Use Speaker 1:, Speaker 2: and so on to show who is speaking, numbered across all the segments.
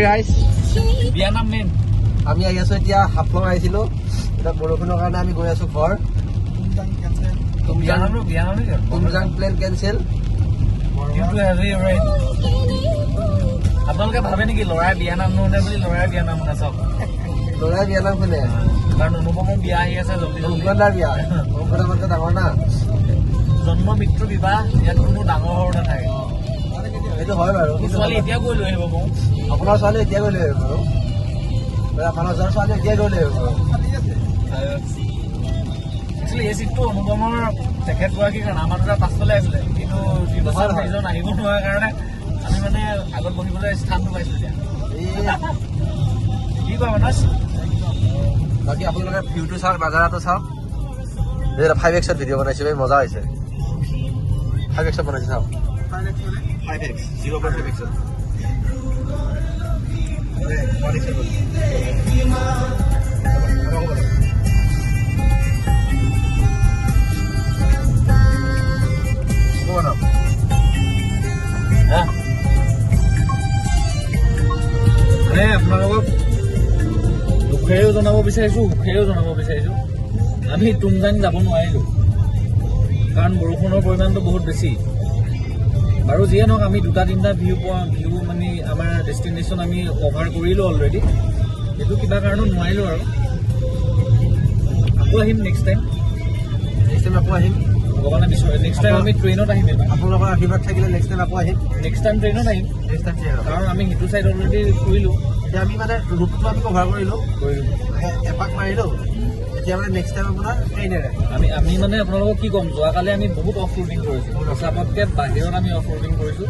Speaker 1: guys
Speaker 2: বিয়া নাম main
Speaker 1: আমি আহি আছো এতিয়া হাফলং আহিছিলো এতিয়া বৰষুণৰ কাৰণে আমি গৈ আছো ঘৰ
Speaker 2: বিয়া নাম
Speaker 1: তুমজাং প্লেন কেঞ্চেল
Speaker 2: আপোনালোকে ভাবে নেকি ল'ৰাই বিয়া নাম নুশুনে বুলি ল'ৰাই বিয়া নাম শুনে চাওক
Speaker 1: ল'ৰাই বিয়া নাম শুনে
Speaker 2: কাৰণ অনুপমৰ বিয়া আহি আছে জলদি
Speaker 1: অংকদাৰ বিয়া অংকদাৰ ডাঙৰ না
Speaker 2: জন্ম মৃত্যু বিবাহ ইয়াত কোনো ডাঙৰ সৰু নাথাকে
Speaker 1: সেইটো হয় বাৰু
Speaker 2: ছোৱালী এতিয়া গৈ লৈ আহিব মোক
Speaker 1: আপোনাৰ ছোৱালী এতিয়া গৈ লৈ আহিব বাৰু আপোনাৰ ছোৱালী এতিয়া গৈ লৈ আহিব বাৰু
Speaker 2: একচুৱেলি এই চিটটো অনুপমৰ তেখেতগৰাকীৰ কাৰণে আমাৰ দুটা পাছফালে আছিলে কিন্তু যিজন আহিব নোৱাৰাৰ কাৰণে আমি মানে আগত বহিবলৈ স্থানটো পাইছো এতিয়া কি কয় মানে
Speaker 1: বাকী আপোনালোকে ভিউটো চাওক নাজাৰাটো চাওক 5x ভিডিঅ' বনাইছো মজা হৈছে 5x বনাইছে চাওক 5x 0.5x
Speaker 2: মানে আপোনালোকক দুখেৰেও জনাব বিচাৰিছোঁ সুখেৰেও জনাব বিচাৰিছোঁ আমি তুমজাং যাব নোৱাৰিলোঁ কাৰণ বৰষুণৰ পৰিমাণটো বহুত বেছি বাৰু যিয়ে নহওক আমি দুটা তিনিটা ভিউ মানে আমাৰ ডেষ্টিনেশ্যন আমি কভাৰ কৰিলোঁ অলৰেডি সেইটো কিবা কাৰণত নোৱাৰিলোঁ আৰু আকৌ আহিম নেক্সট টাইম
Speaker 1: আকৌ আহিম
Speaker 2: ভগৱানে বিচাৰে নেক্সট টাইম আমি ট্ৰেইনত আহিম এবাৰ
Speaker 1: আপোনালোকৰ আশীৰ্বাদ থাকিলে নেক্সট টাইম আকৌ আহিম
Speaker 2: নেক্সট টাইম ট্ৰেইনত আহিম কাৰণ আমি সেইটো ছাইড অলৰেডি ফুৰিলোঁ
Speaker 1: এতিয়া আমি মানে ৰুটটো আমি কভাৰ কৰিলোঁ এপাক মাৰিলোঁ এতিয়া মানে নেক্সট টাইম আপোনাৰ ট্ৰেইনেৰে
Speaker 2: আমি মানে আপোনালোকক কি ক'ম যোৱাকালি আমি বহুত অফ ৰোডিং কৰিছোঁ হিচাপতকৈ বাহিৰত আমি অফ ৰোডিং কৰিছোঁ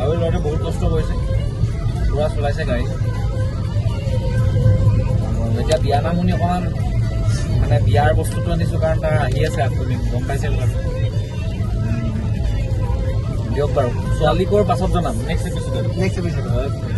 Speaker 2: আৰু ল'ৰাটোৱে বহুত কষ্ট কৰিছে পূৰা চলাইছে গাড়ী এতিয়া বিয়া নাম শুনি অকণমান মানে বিয়াৰ বস্তুটো আনিছোঁ কাৰণ তাৰ আহি আছে আপুনি গম পাইছে কথাটো দিয়ক বাৰু ছোৱালীকৰ পাছত জনাম নেক্সট এপিছ'ডত